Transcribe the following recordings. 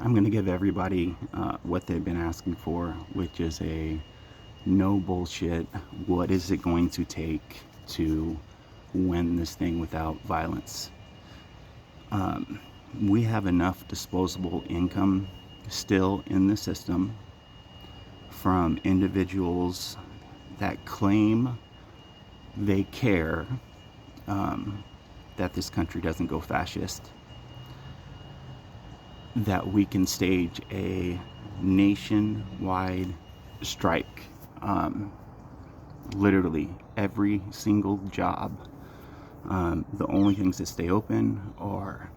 I'm going to give everybody what they've been asking for, which is a no bullshit. What is it going to take to win this thing without violence? We have enough disposable income still in the system from individuals that claim they care that this country doesn't go fascist, that we can stage a nationwide strike. Literally every single job. The only things that stay open are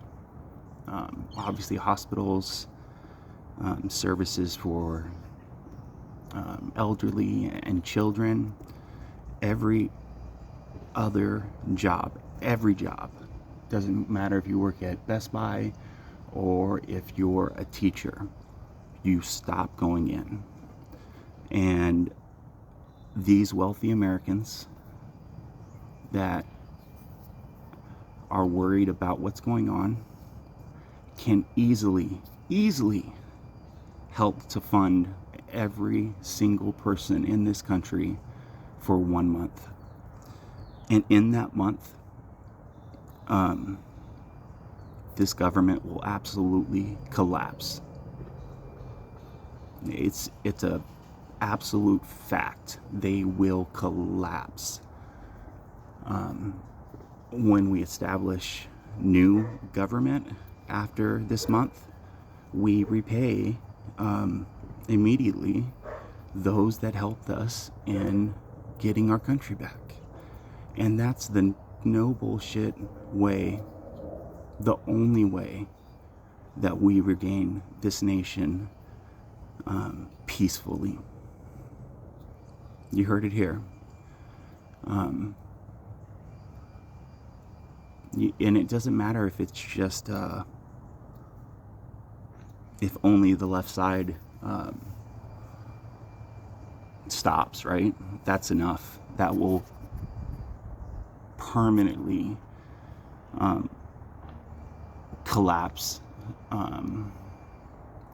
obviously hospitals, services for elderly and children. Every other job, every job, doesn't matter if you work at Best Buy or if you're a teacher, you stop going in. And these wealthy Americans that are worried about what's going on can easily help to fund every single person in this country for 1 month. And in that month, this government will absolutely collapse. It's a absolute fact. They will collapse. When we establish new government after this month, we repay immediately those that helped us in getting our country back. And that's the no bullshit way, the only way that we regain this nation peacefully. You heard it here. And it doesn't matter if it's just if only the left side stops, right? That's enough. That will permanently collapse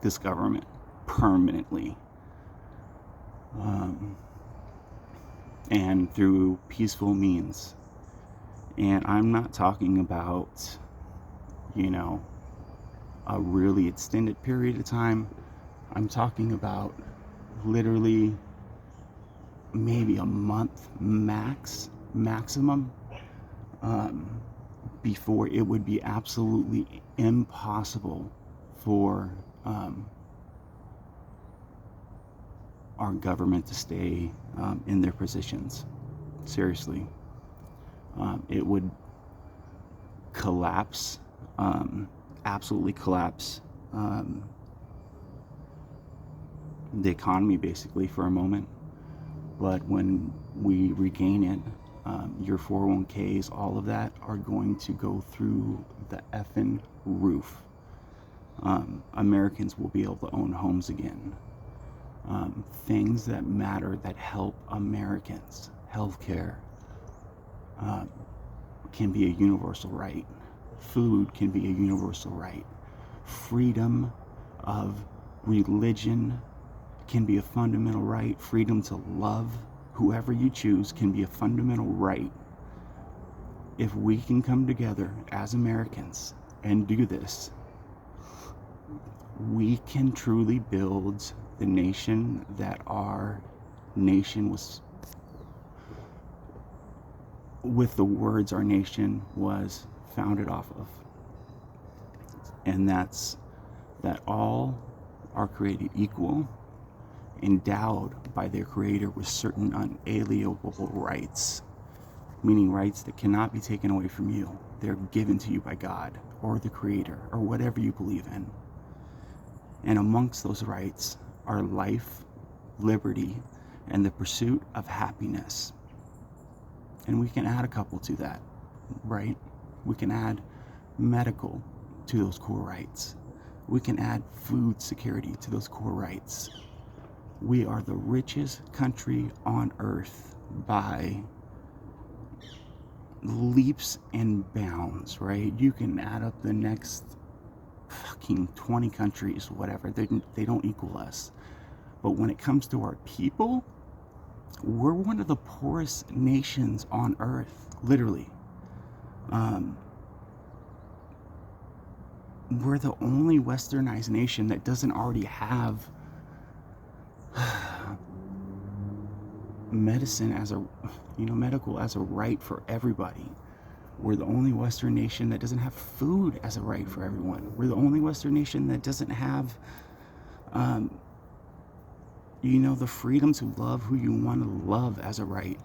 this government permanently, and through peaceful means. And I'm not talking about, a really extended period of time. I'm talking about literally maybe a month maximum, before it would be absolutely impossible for our government to stay in their positions. Seriously. It would collapse, absolutely collapse the economy basically for a moment. But when we regain it, your 401ks, all of that are going to go through the effing roof. Americans will be able to own homes again. Things that matter, that help Americans, healthcare, can be a universal right. Food can be a universal right. Freedom of religion can be a fundamental right. Freedom to love whoever you choose can be a fundamental right. If we can come together as Americans and do this, we can truly build the nation that our nation was, with the words our nation was founded off of. And that's that all are created equal, endowed by their creator with certain unalienable rights, meaning rights that cannot be taken away from you. They're given to you by God or the creator or whatever you believe in. And amongst those rights are life, liberty, and the pursuit of happiness. And we can add a couple to that, right? We can add medical to those core rights. We can add food security to those core rights. We are the richest country on earth by leaps and bounds, right? You can add up the next fucking 20 countries, whatever. They don't equal us. But when it comes to our people, we're one of the poorest nations on earth, literally. We're the only westernized nation that doesn't already have medicine as a, medical as a right for everybody. We're the only Western nation that doesn't have food as a right for everyone. We're the only Western nation that doesn't have, the freedom to love who you want to love as a right.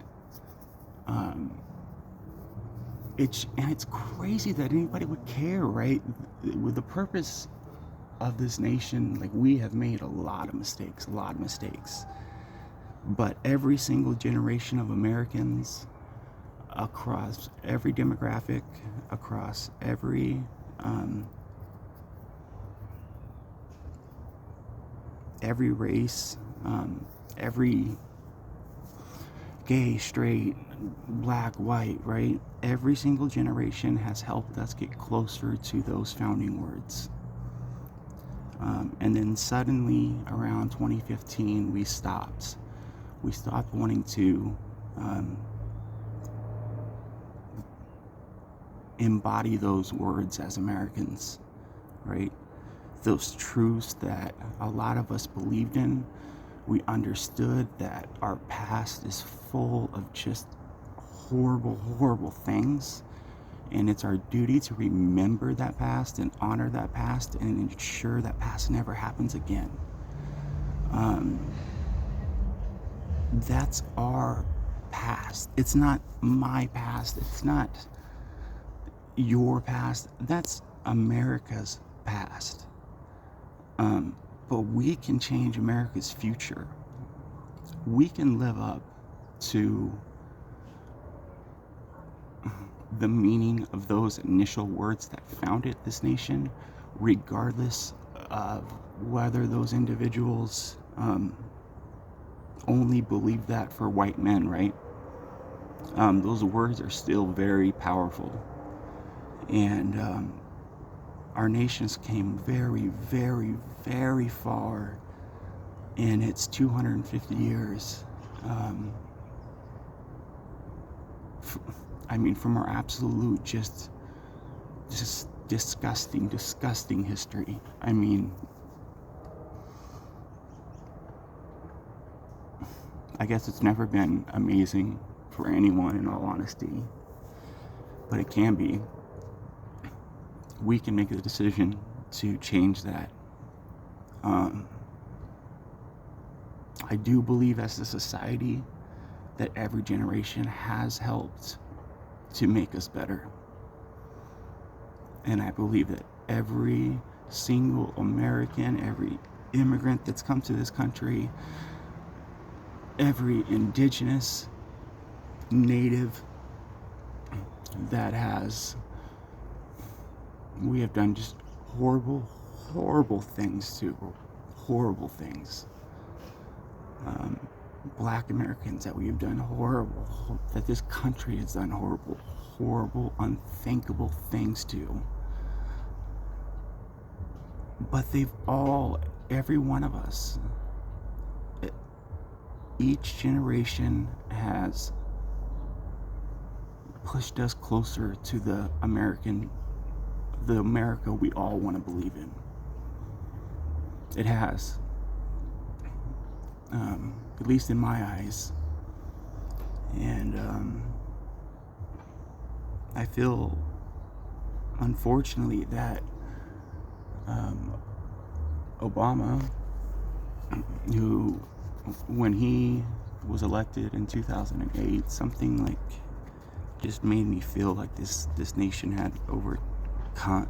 It's crazy that anybody would care, right? With the purpose of this nation, like, we have made a lot of mistakes. But every single generation of Americans, across every demographic, across every race, every gay, straight, black, white, right? Every single generation has helped us get closer to those founding words. And then suddenly, around 2015, we stopped wanting to embody those words as Americans, right? Those truths that a lot of us believed in. We understood that our past is full of just horrible, horrible things, and it's our duty to remember that past and honor that past and ensure that past never happens again. That's our past. It's not my past. It's not your past. That's America's past. But we can change America's future. We can live up to the meaning of those initial words that founded this nation, regardless of whether those individuals only believe that for white men, right? Those words are still very powerful. And our nations came very, very, very far in its 250 years. From our absolute just disgusting history. I guess it's never been amazing for anyone, in all honesty, but it can be. We can make the decision to change that. I do believe, as a society, that every generation has helped to make us better. And I believe that every single American, every immigrant that's come to this country, every indigenous, native we have done just horrible, horrible things to. Horrible things. Black Americans that we have done horrible, that this country has done horrible, horrible, unthinkable things to. But every one of us, each generation has pushed us closer to the America we all want to believe in. It has. At least in my eyes. And I feel, unfortunately, that Obama, who, when he was elected in 2008, something like just made me feel like this nation had overcome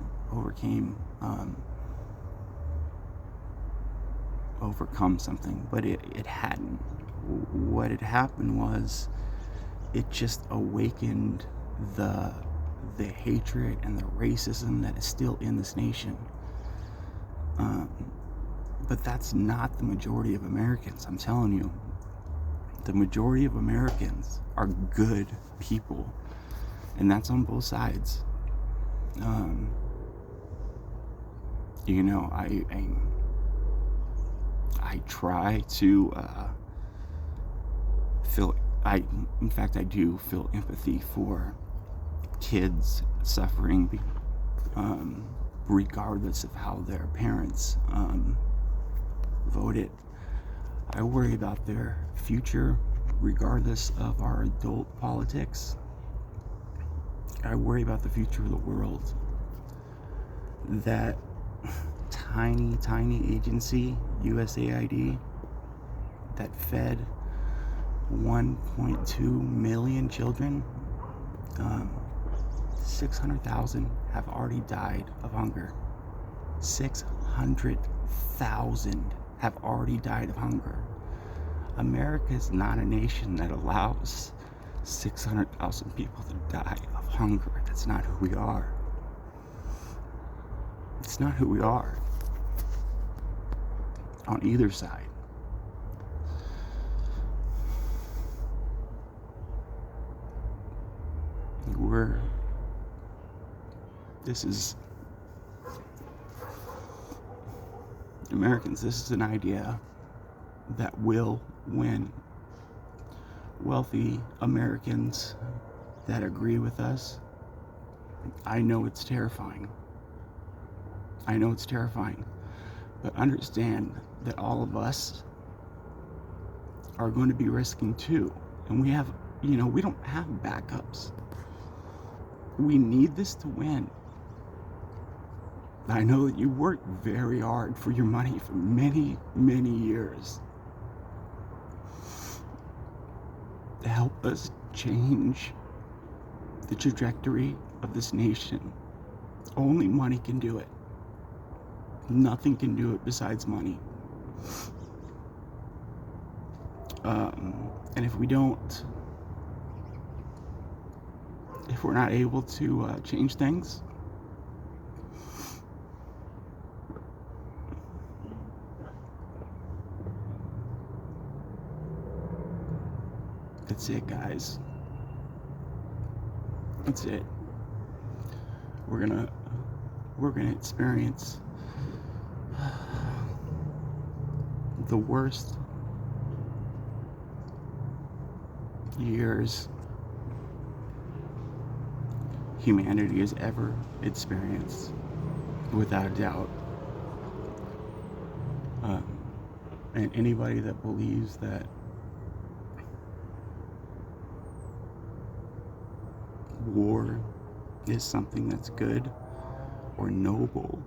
something, but it hadn't. What had happened was it just awakened the hatred and the racism that is still in this nation. But that's not the majority of Americans. I'm telling you, the majority of Americans are good people, and that's on both sides. You know, I try to in fact, I do feel empathy for kids suffering, regardless of how their parents voted. I worry about their future, regardless of our adult politics. I worry about the future of the world. That tiny agency, USAID, that fed 1.2 million children, 600,000 have already died of hunger. 600,000 have already died of hunger. America is not a nation that allows 600,000 people to die of hunger. That's not who we are. It's not who we are. On either side. Americans, this is an idea that will win. Wealthy Americans that agree with us, I know it's terrifying. But understand that all of us are going to be risking too. And we don't have backups. We need this to win. I know that you worked very hard for your money for many years to help us change the trajectory of this nation. Only money can do it. Nothing can do it besides money. And if we're not able to change things, that's it, guys. That's it. We're gonna experience the worst years humanity has ever experienced, without a doubt. And anybody that believes that war is something that's good or noble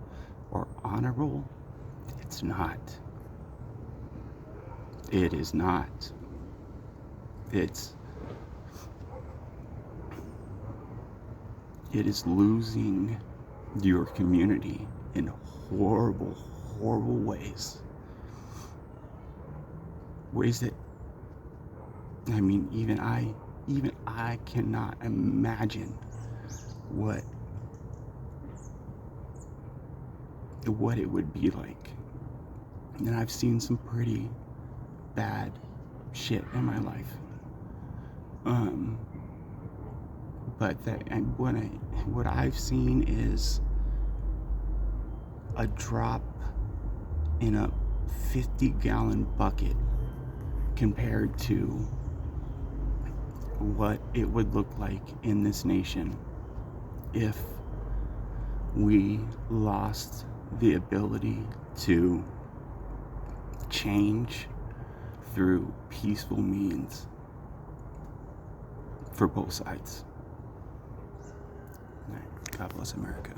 or honorable, it's not. It is not. It is losing your community in horrible ways. Ways that, even I cannot imagine what it would be like. And I've seen some pretty bad shit in my life. But what I've seen is a drop in a 50-gallon bucket compared to what it would look like in this nation if we lost the ability to change through peaceful means for both sides. God bless America.